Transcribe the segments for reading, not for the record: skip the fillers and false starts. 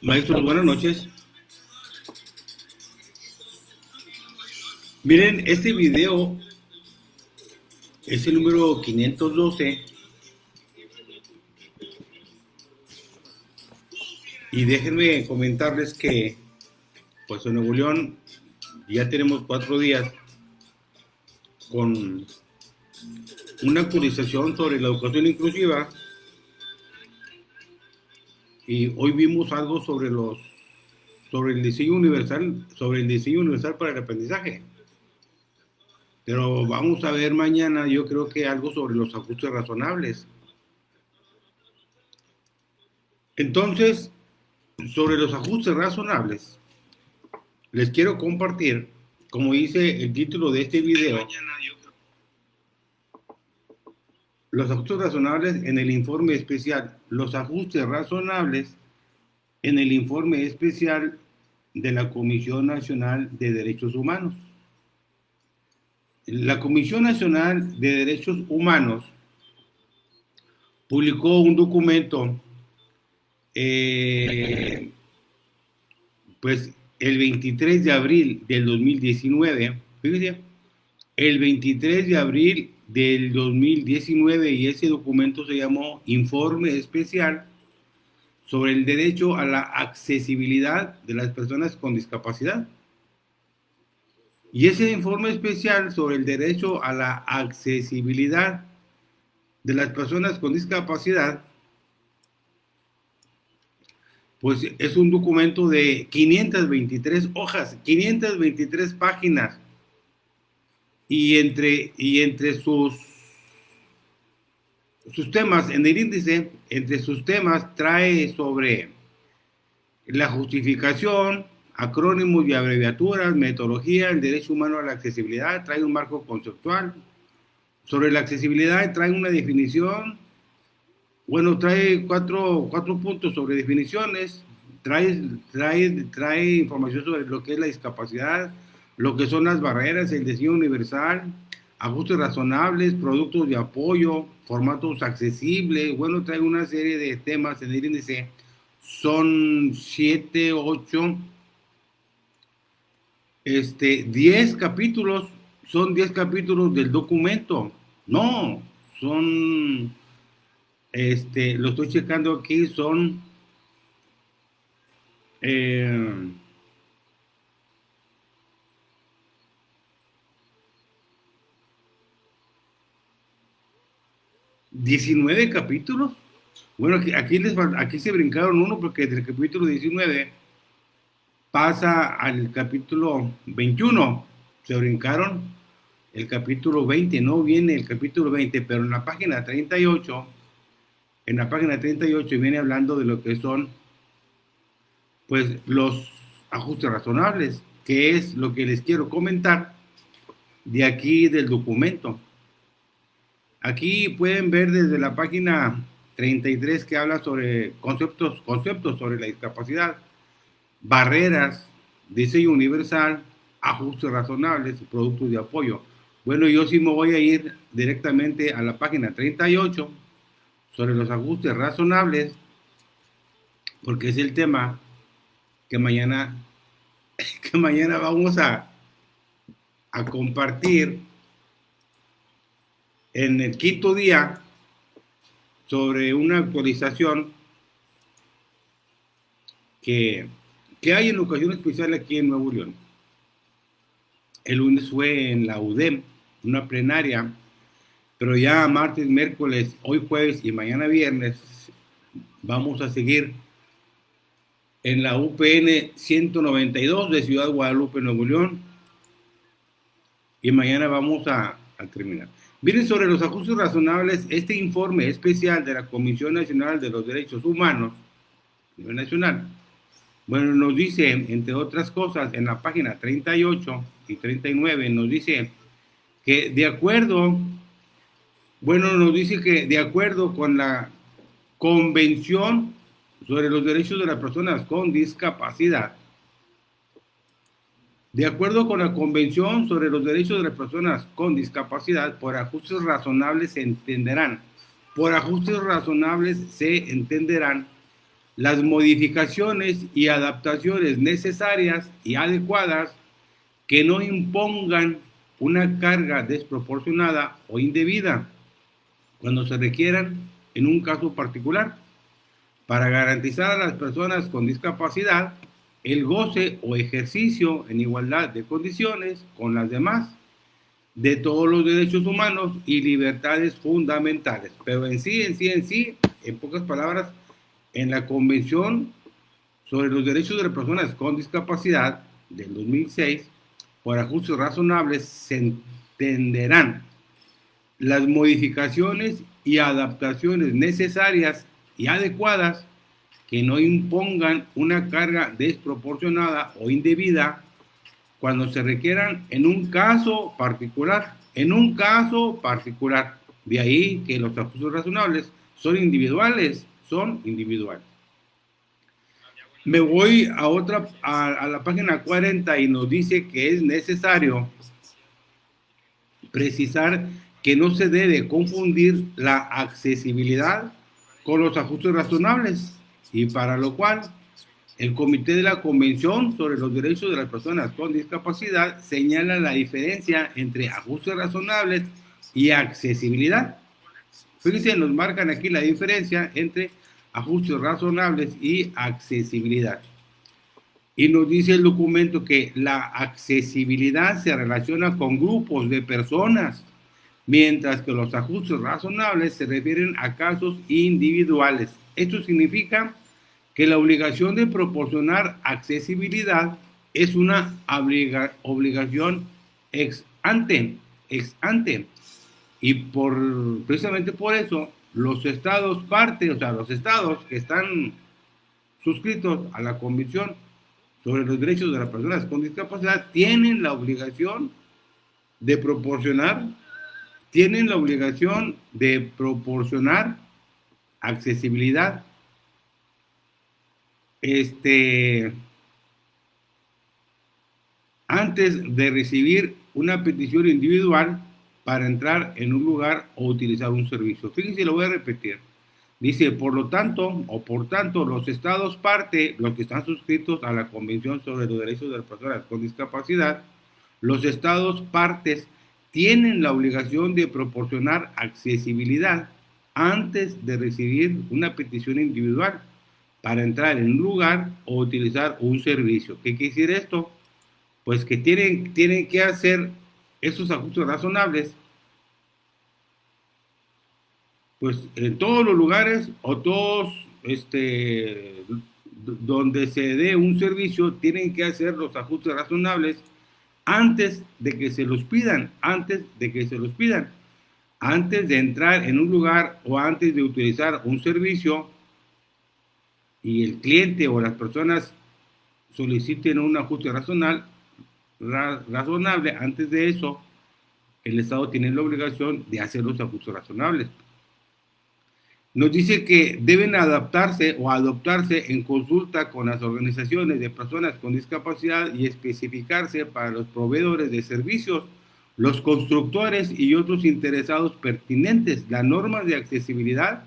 Maestros, buenas noches. Miren, este video es el número 512 y déjenme comentarles que pues en Nuevo León ya tenemos 4 días con una actualización sobre la educación inclusiva y hoy vimos algo sobre el diseño universal para el aprendizaje. Pero vamos a ver mañana, yo creo que algo sobre los ajustes razonables. Entonces, sobre los ajustes razonables, les quiero compartir, como dice el título de este video, los ajustes razonables en el informe especial, los ajustes razonables en el informe especial de la Comisión Nacional de Derechos Humanos. La Comisión Nacional de Derechos Humanos publicó un documento pues el 23 de abril del 2019, fíjense, el 23 de abril del 2019, y ese documento se llamó Informe Especial sobre el derecho a la accesibilidad de las personas con discapacidad. Y ese informe especial sobre el derecho a la accesibilidad de las personas con discapacidad, pues es un documento de 523 hojas, 523 páginas, y entre sus temas, en el índice, entre sus temas trae sobre la justificación, acrónimos y abreviaturas, metodología, el derecho humano a la accesibilidad, trae un marco conceptual. Sobre la accesibilidad trae una definición, bueno, trae cuatro puntos sobre definiciones, trae información sobre lo que es la discapacidad, lo que son las barreras, el diseño universal, ajustes razonables, productos de apoyo, formatos accesibles. Bueno, trae una serie de temas en el índice, son 7, 8, 10 capítulos, son 10 capítulos del documento. No, son, lo estoy checando aquí, son 19 capítulos. Bueno, aquí se brincaron uno porque del capítulo 19 pasa al capítulo 21. Se brincaron el capítulo 20, no viene el capítulo 20, pero en la página 38, viene hablando de lo que son, pues, los ajustes razonables, que es lo que les quiero comentar de aquí del documento. Aquí pueden ver desde la página 33 que habla sobre conceptos sobre la discapacidad, barreras, diseño universal, ajustes razonables, productos de apoyo. Bueno, yo sí me voy a ir directamente a la página 38 sobre los ajustes razonables, porque es el tema que mañana, vamos a compartir en el quinto día sobre una actualización que hay en educación especial aquí en Nuevo León. El lunes fue en la UDEM, una plenaria, pero ya martes, miércoles, hoy jueves y mañana viernes vamos a seguir en la UPN 192 de Ciudad Guadalupe, Nuevo León, y mañana vamos a terminar. Miren, sobre los ajustes razonables, este informe especial de la Comisión Nacional de los Derechos Humanos, a nivel nacional, bueno, nos dice, entre otras cosas, en la página 38 y 39, nos dice que de acuerdo con la Convención sobre los Derechos de las Personas con Discapacidad, de acuerdo con la Convención sobre los Derechos de las Personas con Discapacidad, por ajustes razonables se entenderán las modificaciones y adaptaciones necesarias y adecuadas que no impongan una carga desproporcionada o indebida cuando se requieran en un caso particular, para garantizar a las personas con discapacidad el goce o ejercicio en igualdad de condiciones con las demás de todos los derechos humanos y libertades fundamentales. Pero en sí, en pocas palabras, en la Convención sobre los Derechos de las Personas con Discapacidad del 2006, por ajustes razonables, se entenderán las modificaciones y adaptaciones necesarias y adecuadas que no impongan una carga desproporcionada o indebida cuando se requieran en un caso particular. En un caso particular. De ahí que los ajustes razonables son individuales, Me voy a la página 40 y nos dice que es necesario precisar que no se debe confundir la accesibilidad con los ajustes razonables, y para lo cual el Comité de la Convención sobre los Derechos de las Personas con Discapacidad señala la diferencia entre ajustes razonables y accesibilidad. Fíjense, nos marcan aquí la diferencia entre ajustes razonables y accesibilidad. Y nos dice el documento que la accesibilidad se relaciona con grupos de personas, mientras que los ajustes razonables se refieren a casos individuales. Esto significa que la obligación de proporcionar accesibilidad es una obligación ex ante, y precisamente por eso los estados parte, o sea, los estados que están suscritos a la Convención sobre los Derechos de las Personas con Discapacidad tienen la obligación de proporcionar, accesibilidad. Antes de recibir una petición individual para entrar en un lugar o utilizar un servicio. Fíjense, lo voy a repetir. Dice, por tanto, los estados parte, los que están suscritos a la Convención sobre los Derechos de las Personas con Discapacidad, los estados partes tienen la obligación de proporcionar accesibilidad antes de recibir una petición individual para entrar en un lugar o utilizar un servicio. ¿Qué quiere decir esto? Pues que tienen que hacer esos ajustes razonables, pues en todos los lugares o todos, donde se dé un servicio, tienen que hacer los ajustes razonables antes de que se los pidan, antes de entrar en un lugar o antes de utilizar un servicio, y el cliente o las personas soliciten un ajuste razonable. Antes de eso, el Estado tiene la obligación de hacer los ajustes razonables. Nos dice que deben adaptarse o adoptarse en consulta con las organizaciones de personas con discapacidad y especificarse para los proveedores de servicios, los constructores y otros interesados pertinentes. Las normas de accesibilidad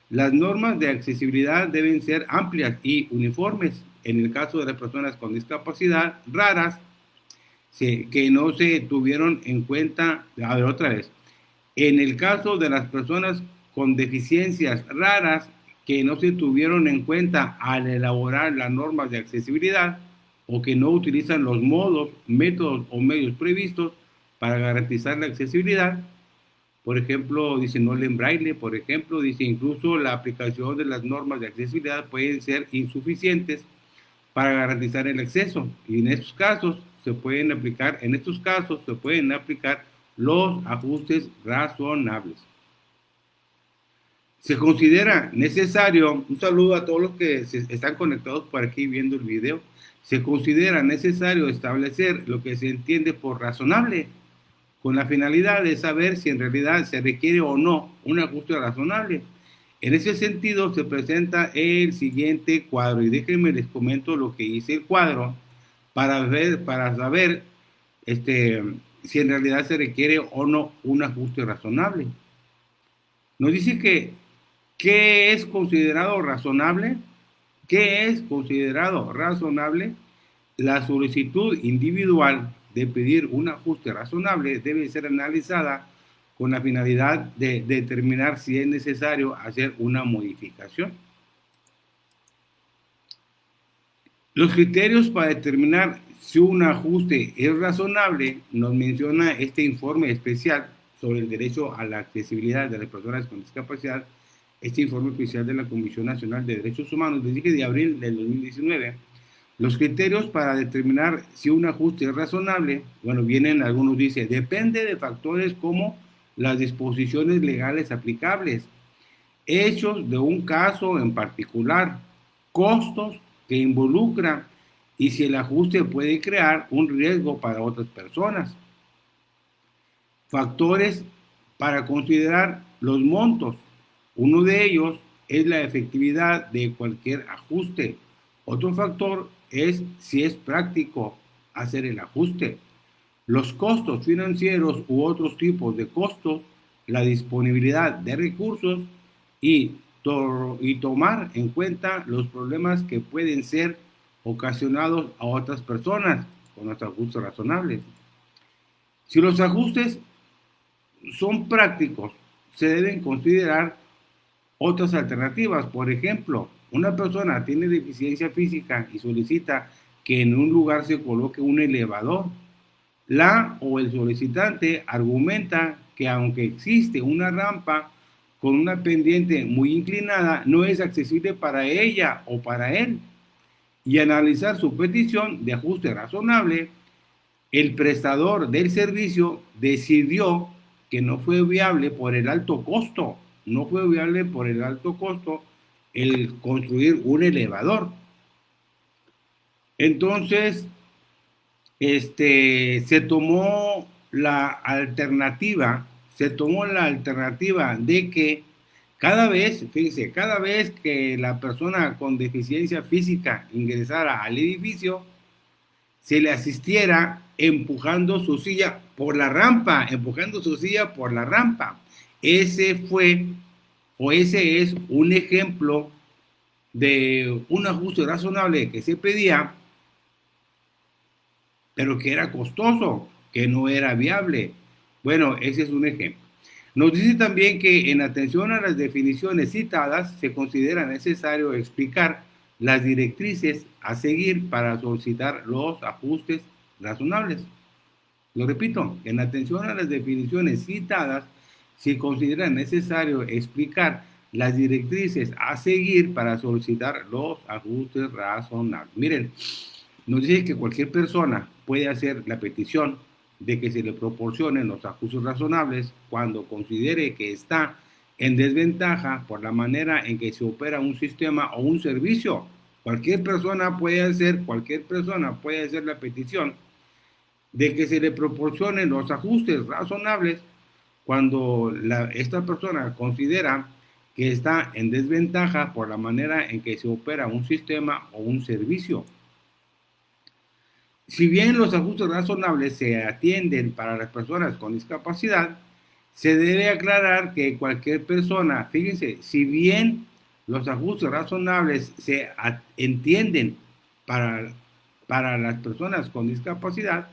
deben ser amplias y uniformes. En el caso de las personas con discapacidad raras, que no se tuvieron en cuenta, en el caso de las personas con deficiencias raras que no se tuvieron en cuenta al elaborar las normas de accesibilidad, o que no utilizan los métodos o medios previstos para garantizar la accesibilidad. Por ejemplo, dice no leen braille, por ejemplo, dice incluso la aplicación de las normas de accesibilidad pueden ser insuficientes para garantizar el acceso, y en estos casos se pueden aplicar los ajustes razonables. Se considera necesario, un saludo a todos los que están conectados por aquí viendo el video, se considera necesario establecer lo que se entiende por razonable, con la finalidad de saber si en realidad se requiere o no un ajuste razonable. En ese sentido se presenta el siguiente cuadro, y déjenme les comento lo que dice el cuadro para saber si en realidad se requiere o no un ajuste razonable. Nos dice que ¿qué es considerado razonable? ¿Qué es considerado razonable? La solicitud individual de pedir un ajuste razonable debe ser analizada con la finalidad de determinar si es necesario hacer una modificación. Los criterios para determinar si un ajuste es razonable nos menciona este informe especial sobre el derecho a la accesibilidad de las personas con discapacidad, este informe especial de la Comisión Nacional de Derechos Humanos del 10 de abril del 2019. Los criterios para determinar si un ajuste es razonable, bueno, vienen, algunos dicen, depende de factores como las disposiciones legales aplicables, hechos de un caso en particular, costos que involucran y si el ajuste puede crear un riesgo para otras personas. Factores para considerar los montos. Uno de ellos es la efectividad de cualquier ajuste. Otro factor es si es práctico hacer el ajuste. Los costos financieros u otros tipos de costos, la disponibilidad de recursos y tomar en cuenta los problemas que pueden ser ocasionados a otras personas con los ajustes razonables. Si los ajustes son prácticos, se deben considerar otras alternativas. Por ejemplo, una persona tiene deficiencia física y solicita que en un lugar se coloque un elevador. La o el solicitante argumenta que aunque existe una rampa con una pendiente muy inclinada, no es accesible para ella o para él. Y analizar su petición de ajuste razonable, el prestador del servicio decidió que no fue viable por el alto costo, el construir un elevador. Entonces, se tomó la alternativa de que cada vez que la persona con deficiencia física ingresara al edificio, se le asistiera empujando su silla por la rampa. Ese es un ejemplo de un ajuste razonable que se pedía, pero que era costoso, que no era viable. Bueno, ese es un ejemplo. Nos dice también que en atención a las definiciones citadas, se considera necesario explicar las directrices a seguir para solicitar los ajustes razonables. Lo repito, en atención a las definiciones citadas, se considera necesario explicar las directrices a seguir para solicitar los ajustes razonables. Miren, nos dice que cualquier persona puede hacer la petición de que se le proporcionen los ajustes razonables cuando considere que está en desventaja por la manera en que se opera un sistema o un servicio. Cualquier persona puede hacer la petición de que se le proporcionen los ajustes razonables cuando esta persona considera que está en desventaja por la manera en que se opera un sistema o un servicio. Si bien los ajustes razonables se atienden para las personas con discapacidad, se debe aclarar que cualquier persona, fíjense, si bien los ajustes razonables se entienden para las personas con discapacidad,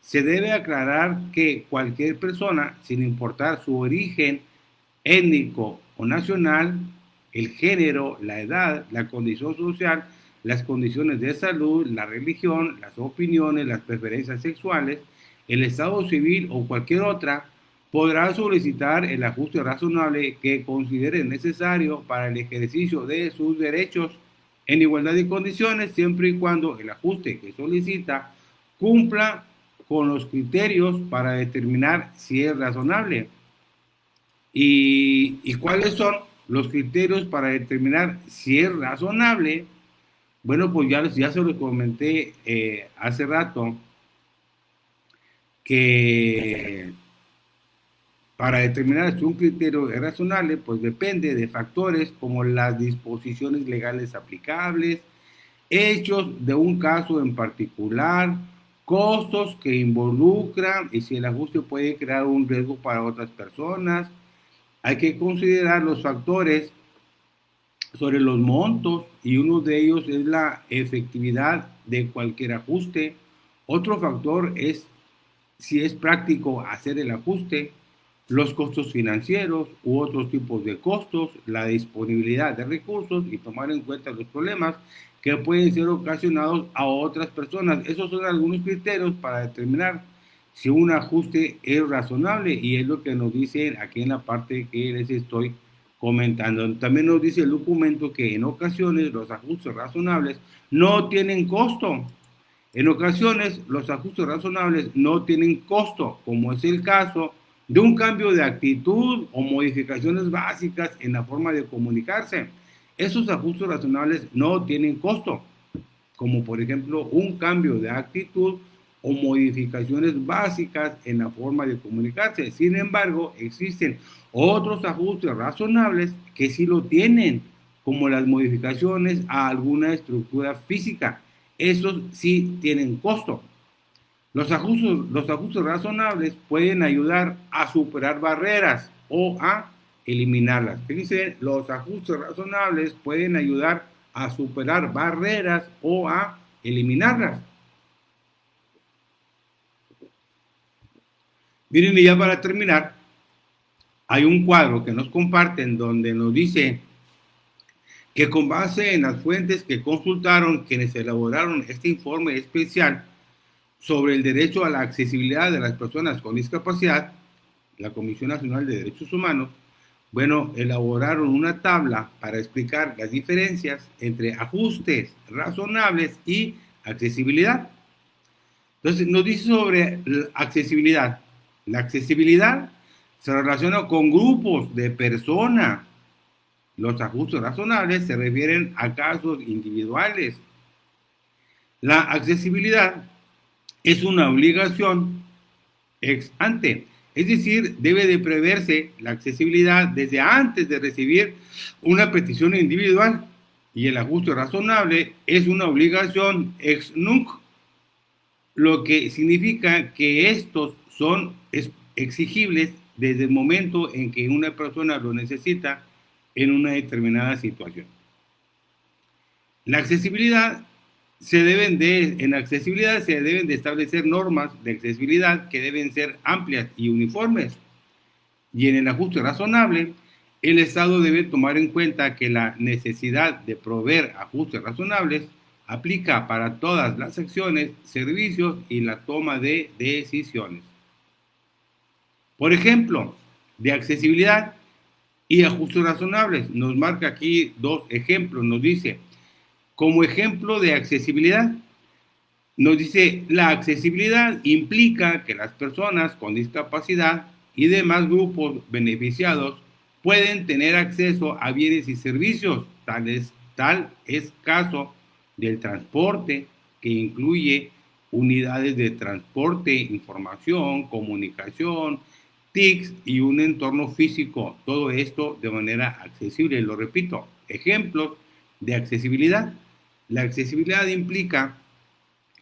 se debe aclarar que cualquier persona, sin importar su origen étnico o nacional, el género, la edad, la condición social, las condiciones de salud, la religión, las opiniones, las preferencias sexuales, el estado civil o cualquier otra, podrá solicitar el ajuste razonable que considere necesario para el ejercicio de sus derechos en igualdad de condiciones, siempre y cuando el ajuste que solicita cumpla con los criterios para determinar si es razonable. ¿Y cuáles son los criterios para determinar si es razonable? Bueno, pues ya se lo comenté hace rato, que para determinar si un criterio es razonable, pues depende de factores como las disposiciones legales aplicables, hechos de un caso en particular, costos que involucran y si el ajuste puede crear un riesgo para otras personas. Hay que considerar los factores sobre los montos, y uno de ellos es la efectividad de cualquier ajuste. Otro factor es si es práctico hacer el ajuste, los costos financieros u otros tipos de costos, la disponibilidad de recursos y tomar en cuenta los problemas que pueden ser ocasionados a otras personas. Esos son algunos criterios para determinar si un ajuste es razonable, y es lo que nos dice aquí en la parte que les estoy comentando. También nos dice el documento que en ocasiones los ajustes razonables no tienen costo. En ocasiones, los ajustes razonables no tienen costo, como es el caso de un cambio de actitud o modificaciones básicas en la forma de comunicarse. Esos ajustes razonables no tienen costo, como por ejemplo un cambio de actitud o modificaciones básicas en la forma de comunicarse. Sin embargo, existen otros ajustes razonables que sí lo tienen, como las modificaciones a alguna estructura física. Esos sí tienen costo. Los ajustes razonables pueden ayudar a superar barreras o a eliminarlas. Fíjense, los ajustes razonables pueden ayudar a superar barreras o a eliminarlas. Miren, y ya para terminar, hay un cuadro que nos comparten donde nos dice que con base en las fuentes que consultaron quienes elaboraron este informe especial sobre el derecho a la accesibilidad de las personas con discapacidad, la Comisión Nacional de Derechos Humanos, bueno, elaboraron una tabla para explicar las diferencias entre ajustes razonables y accesibilidad. Entonces, nos dice sobre la accesibilidad. La accesibilidad se relaciona con grupos de personas. Los ajustes razonables se refieren a casos individuales. La accesibilidad es una obligación ex ante, es decir, debe de preverse la accesibilidad desde antes de recibir una petición individual, y el ajuste razonable es una obligación ex nunc, lo que significa que estos son exigibles desde el momento en que una persona lo necesita en una determinada situación. La accesibilidad en accesibilidad se deben de establecer normas de accesibilidad que deben ser amplias y uniformes. Y en el ajuste razonable, el Estado debe tomar en cuenta que la necesidad de proveer ajustes razonables aplica para todas las acciones, servicios y la toma de decisiones. Por ejemplo, de accesibilidad y ajustes razonables, nos marca aquí dos ejemplos. Nos dice, como ejemplo de accesibilidad, nos dice, la accesibilidad implica que las personas con discapacidad y demás grupos beneficiados pueden tener acceso a bienes y servicios. Tal es caso del transporte, que incluye unidades de transporte, información, comunicación, TICs y un entorno físico. Todo esto de manera accesible. Lo repito, ejemplos de accesibilidad. La accesibilidad implica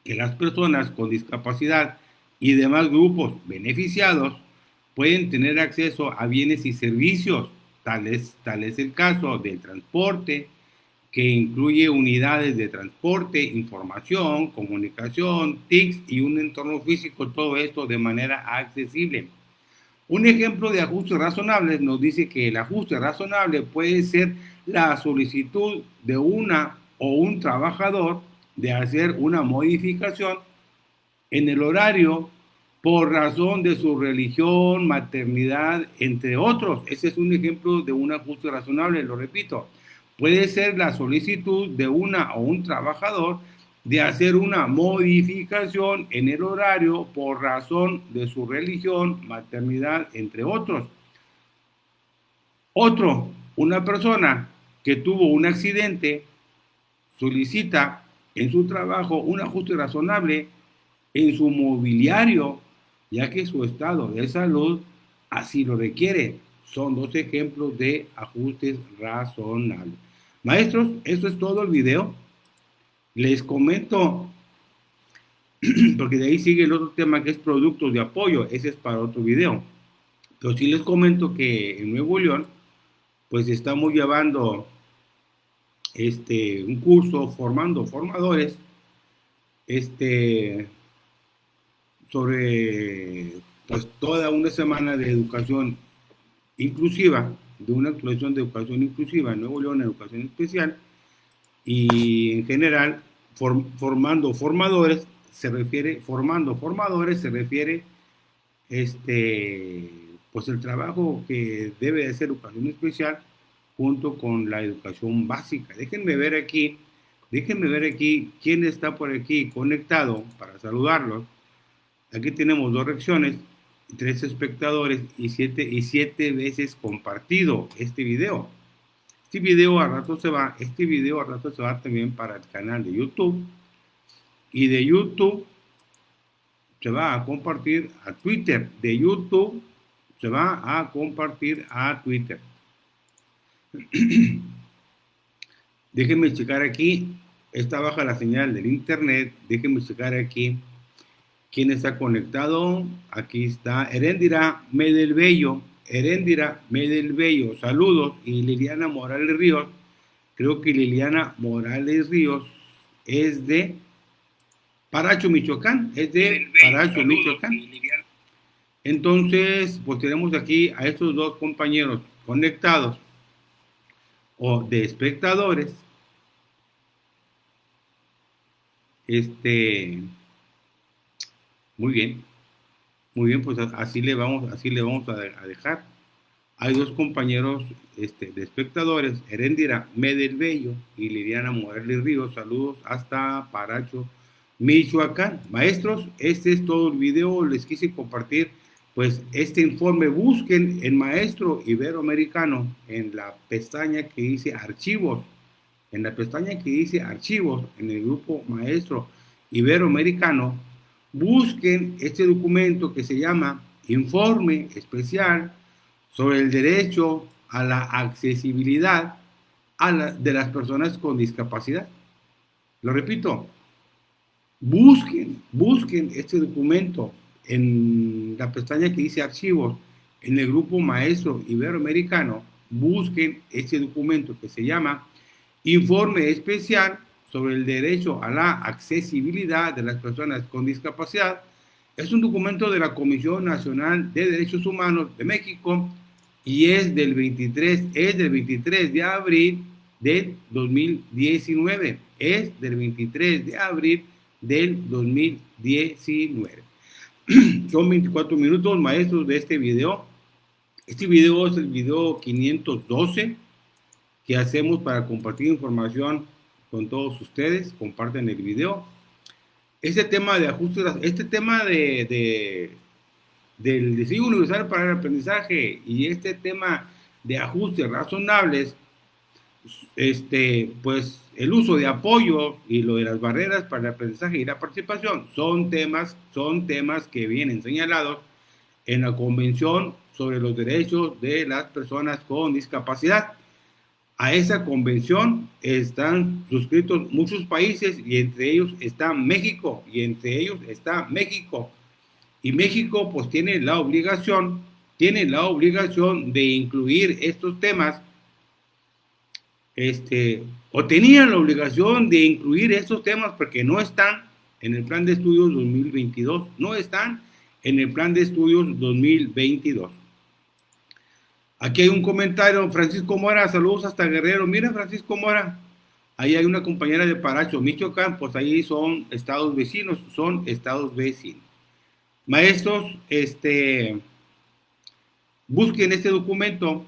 que las personas con discapacidad y demás grupos beneficiados pueden tener acceso a bienes y servicios. Tal es el caso del transporte, que incluye unidades de transporte, información, comunicación, TICs y un entorno físico, todo esto de manera accesible. Un ejemplo de ajustes razonables nos dice que el ajuste razonable puede ser la solicitud de una o un trabajador de hacer una modificación en el horario por razón de su religión, maternidad, entre otros. Ese es un ejemplo de un ajuste razonable, lo repito. Puede ser la solicitud de una o un trabajador de hacer una modificación en el horario por razón de su religión, maternidad, entre otros. Una persona que tuvo un accidente solicita en su trabajo un ajuste razonable en su mobiliario, ya que su estado de salud así lo requiere. Son dos ejemplos de ajustes razonables. Maestros, eso es todo el video. Les comento, porque de ahí sigue el otro tema que es productos de apoyo. Ese es para otro video. Pero sí les comento que en Nuevo León, pues estamos llevando un curso formando formadores sobre pues toda una semana de educación inclusiva, de una actualización de educación inclusiva en Nuevo León, educación especial, y en general formando formadores se refiere pues el trabajo que debe de hacer educación especial junto con la educación básica. Déjenme ver aquí quién está por aquí conectado para saludarlos. Aquí tenemos 2 reacciones, 3 espectadores y 7 veces compartido este video. Este video a rato se va también para el canal de YouTube, y de YouTube se va a compartir a Twitter. De YouTube se va a compartir a Twitter. Déjenme checar aquí. Está baja la señal del internet. Déjenme checar aquí quién está conectado. Aquí está Heréndira Medelbello. Saludos. Y Liliana Morales Ríos. Creo que Liliana Morales Ríos es de Paracho, Michoacán. Michoacán. Entonces, pues tenemos aquí a estos 2 compañeros conectados o de espectadores. Muy bien, pues así le vamos a dejar. Hay 2 compañeros de espectadores, Heréndira Medelbello y Liliana Morales Ríos. Saludos hasta Paracho, Michoacán. Maestros, este es todo el video. Les quise compartir pues este informe. Busquen en Maestro Iberoamericano en la pestaña que dice archivos. En el grupo Maestro Iberoamericano, busquen este documento que se llama Informe Especial sobre el derecho a la accesibilidad de las personas con discapacidad. Lo repito, busquen este documento en la pestaña que dice archivos en el grupo Maestro Iberoamericano. Busquen este documento que se llama Informe Especial sobre el derecho a la accesibilidad de las personas con discapacidad. Es un documento de la Comisión Nacional de Derechos Humanos de México y es del 23 de abril del 2019. Es del 23 de abril del 2019. Son 24 minutos, maestros, de este video. Este video es el video 512 que hacemos para compartir información con todos ustedes. Comparten el video. Este tema de ajustes, del diseño universal para el aprendizaje y este tema de ajustes razonables, pues el uso de apoyo y lo de las barreras para el aprendizaje y la participación son temas que vienen señalados en la Convención sobre los Derechos de las Personas con Discapacidad. A esa convención están suscritos muchos países y entre ellos está México. Y México pues tiene la obligación de incluir estos temas, o tenían la obligación de incluir estos temas porque no están en el plan de estudios 2022, Aquí hay un comentario, Francisco Mora, saludos hasta Guerrero. Mira, Francisco Mora, ahí hay una compañera de Paracho, Michoacán, pues ahí son estados vecinos. Maestros, busquen este documento,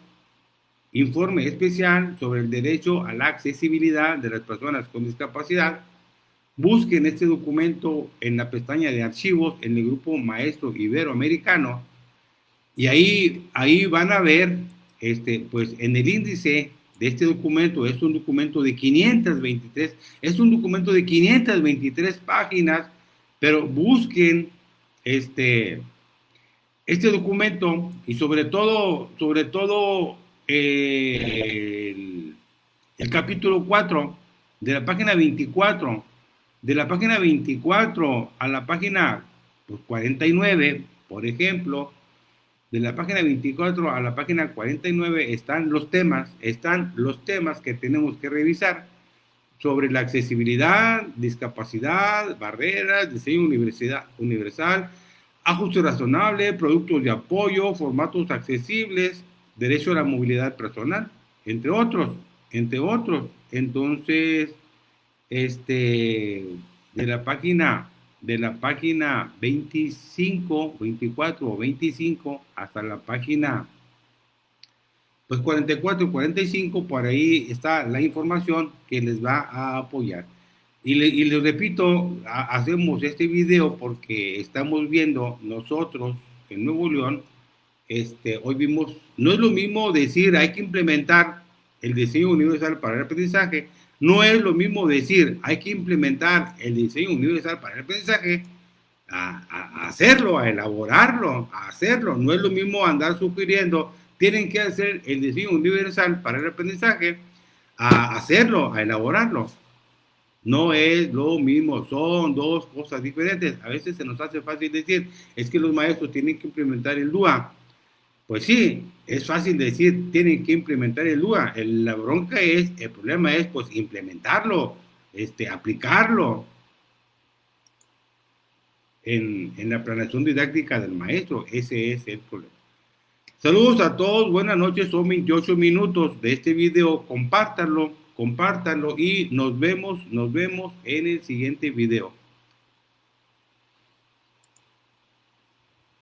Informe Especial sobre el derecho a la accesibilidad de las personas con discapacidad. Busquen este documento en la pestaña de archivos en el grupo Maestro Iberoamericano. Y ahí van a ver, pues en el índice de este documento, es un documento de 523 páginas, pero busquen este documento y sobre todo el capítulo 4 de la página 24, a la página 49, por ejemplo. De la página 24 a la página 49 están los temas que tenemos que revisar. sobre la accesibilidad, discapacidad, barreras, diseño universal, ajuste razonable, productos de apoyo, formatos accesibles, derecho a la movilidad personal, entre otros, entre otros. Entonces, de la página 25, 24 o 25 hasta la página pues 44 y 45, por ahí está la información que les va a apoyar. Y les repito, hacemos este video porque estamos viendo nosotros en Nuevo León, hoy vimos, no es lo mismo decir hay que implementar el diseño universal para el aprendizaje, no es lo mismo decir hay que implementar el diseño universal para el aprendizaje, a hacerlo, a elaborarlo, a hacerlo. No es lo mismo andar sugiriendo tienen que hacer el diseño universal para el aprendizaje, a hacerlo, a elaborarlo. No es lo mismo, son dos cosas diferentes. A veces se nos hace fácil decir, es que los maestros tienen que implementar el DUA. Pues sí, es fácil decir, tienen que implementar el DUA. La bronca es, el problema es, pues, implementarlo, aplicarlo en la planeación didáctica del maestro. Ese es el problema. Saludos a todos, buenas noches, son 28 minutos de este video, compártanlo y nos vemos en el siguiente video.